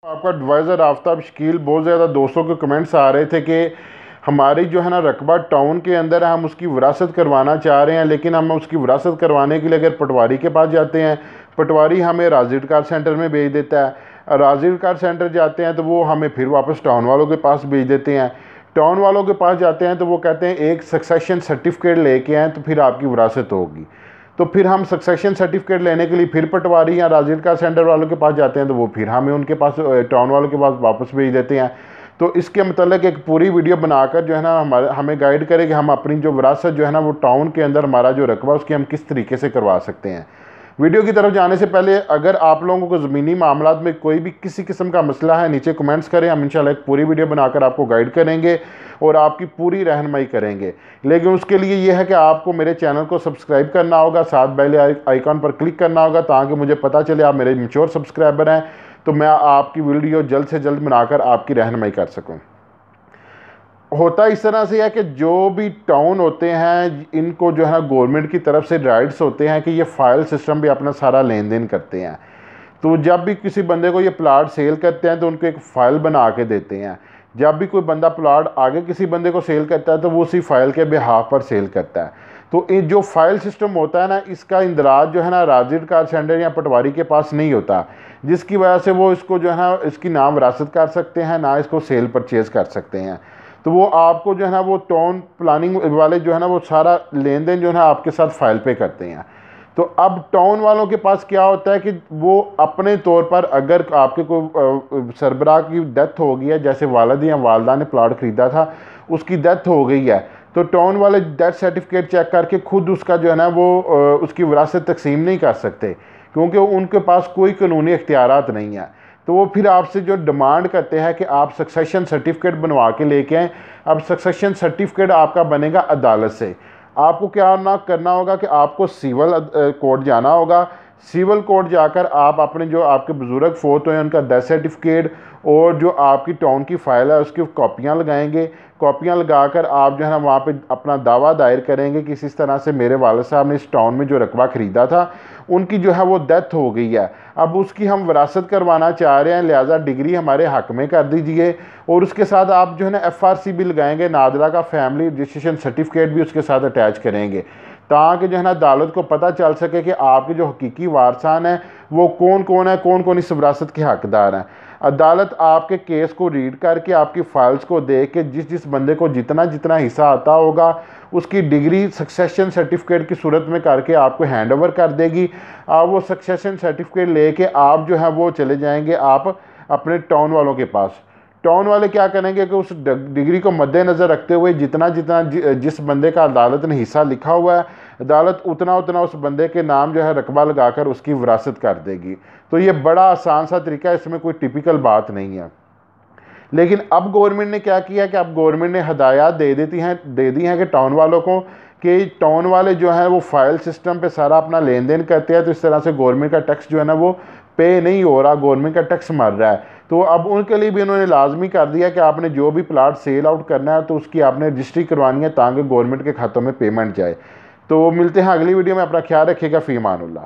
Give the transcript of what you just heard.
आपका एडवाइज़र आफ्ताब शकील, बहुत ज़्यादा दोस्तों के कमेंट्स आ रहे थे कि हमारी जो है ना रकबा टाउन के अंदर है, हम उसकी वरासत करवाना चाह रहे हैं, लेकिन हम उसकी वरासत करवाने के लिए अगर पटवारी के पास जाते हैं, पटवारी हमें रीकार्ड सेंटर में भेज देता है, रीकार्ड सेंटर जाते हैं तो वो हमें फिर वापस टाउन वालों के पास भेज देते हैं। टाउन वालों के पास जाते हैं तो वो कहते हैं एक सक्सेशन सर्टिफिकेट लेके आएँ तो फिर आपकी वरासत होगी। तो फिर हम सक्सेशन सर्टिफिकेट लेने के लिए फिर पटवारी या रीकार्ड सेंटर वालों के पास जाते हैं तो वो फिर हमें उनके पास टाउन वालों के पास वापस भेज देते हैं। तो इसके मतलब एक पूरी वीडियो बनाकर जो है ना हमें गाइड करे कि हम अपनी जो विरासत जो है ना वो टाउन के अंदर हमारा जो रकबा उसकी हम किस तरीके से करवा सकते हैं। वीडियो की तरफ जाने से पहले अगर आप लोगों को ज़मीनी मामलात में कोई भी किसी किस्म का मसला है, नीचे कमेंट्स करें, हम इंशाल्लाह एक पूरी वीडियो बनाकर आपको गाइड करेंगे और आपकी पूरी रहनुमाई करेंगे। लेकिन उसके लिए ये है कि आपको मेरे चैनल को सब्सक्राइब करना होगा, साथ बेल आइकॉन पर क्लिक करना होगा ताकि मुझे पता चले आप मेरे मैच्योर सब्सक्राइबर हैं, तो मैं आपकी वीडियो जल्द से जल्द बनाकर आपकी रहनुमाई कर सकूँ। होता इस तरह से है कि जो भी टाउन होते हैं इनको जो है गवर्नमेंट की तरफ से राइट्स होते हैं कि ये फ़ाइल सिस्टम भी अपना सारा लेन देन करते हैं। तो जब भी किसी बंदे को ये प्लाट सेल करते हैं तो उनको एक फ़ाइल बना के देते हैं। जब भी कोई बंदा प्लाट आगे किसी बंदे को सेल करता है तो वो उसी फ़ाइल के बिहाफ पर सेल करता है। तो ये जो फ़ाइल सिस्टम होता है ना, इसका इंदराज जो है ना रीकार्ड सेंटर या पटवारी के पास नहीं होता, जिसकी वजह से वो इसको जो है ना इसकी ना विरासत कर सकते हैं ना इसको सेल परचेज़ कर सकते हैं। तो वो आपको जो है ना वो टाउन प्लानिंग वाले जो है ना वो सारा लेन देन जो है ना आपके साथ फ़ाइल पे करते हैं। तो अब टाउन वालों के पास क्या होता है कि वो अपने तौर पर अगर आपके कोई सरबराह की डेथ हो गई है, जैसे वालिद या वालदा ने प्लाट ख़रीदा था उसकी डेथ हो गई है, तो टाउन वाले डेथ सर्टिफिकेट चेक करके खुद उसका जो है ना वो उसकी विरासत तकसीम नहीं कर सकते क्योंकि उनके पास कोई कानूनी इख्तियारात नहीं है। तो वो फिर आपसे जो डिमांड करते हैं कि आप सक्सेशन सर्टिफिकेट बनवा के लेके आएँ। अब सक्सेशन सर्टिफिकेट आपका बनेगा अदालत से। आपको क्या ना करना होगा कि आपको सिविल कोर्ट जाना होगा। सिविल कोर्ट जाकर आप अपने जो आपके बुज़ुर्ग फोत हुए हैं उनका डेथ सर्टिफिकेट और जो आपकी टाउन की फ़ाइल है उसकी कॉपियाँ लगाएंगे। कॉपियाँ लगाकर आप जो है ना वहाँ पे अपना दावा दायर करेंगे कि इस तरह से मेरे वालिद साहब ने इस टाउन में जो रकबा ख़रीदा था उनकी जो है वो डेथ हो गई है, अब उसकी हम विरासत करवाना चाह रहे हैं, लिहाजा डिग्री हमारे हक में कर दीजिए। और उसके साथ आप जो है ना FRC भी लगाएंगे, नादरा का फैमिली रजिस्ट्रेशन सर्टिफिकेट भी उसके साथ अटैच करेंगे ताकि जो है ना अदालत को पता चल सके कि आपके जो हकीकी वारसान हैं वो कौन कौन है, कौन कौन इस विरासत के हकदार हैं। अदालत आपके केस को रीड करके आपकी फ़ाइल्स को देख के जिस बंदे को जितना जितना हिस्सा आता होगा उसकी डिग्री सक्सेशन सर्टिफिकेट की सूरत में करके आपको हैंड ओवर कर देगी। आप वो सक्सेशन सर्टिफिकेट लेके आप जो है वो चले जाएंगे आप अपने टाउन वालों के पास। टाउन वाले क्या करेंगे कि उस डिग्री को मद्देनज़र रखते हुए जितना जितना जिस बंदे का अदालत ने हिस्सा लिखा हुआ है अदालत उतना उतना उस बंदे के नाम जो है रकबा लगाकर उसकी विरासत कर देगी। तो ये बड़ा आसान सा तरीका है, इसमें कोई टिपिकल बात नहीं है। लेकिन अब गवर्नमेंट ने क्या किया कि अब गवर्नमेंट ने हदायत दे दी हैं कि टाउन वालों को कि टाउन वाले जो है वो फ़ाइल सिस्टम पे सारा अपना लेन देन करते हैं, तो इस तरह से गवर्नमेंट का टैक्स जो है ना वो पे नहीं हो रहा, गवर्नमेंट का टैक्स मर रहा है। तो अब उनके लिए भी उन्होंने लाजमी कर दिया कि आपने जो भी प्लाट सेल आउट करना है तो उसकी आपने रजिस्ट्री करवानी है ताकि गवर्नमेंट के खातों में पेमेंट जाए। तो मिलते हैं अगली वीडियो में, अपना ख्याल रखिएगा। फ़ी अमानुल्लाह।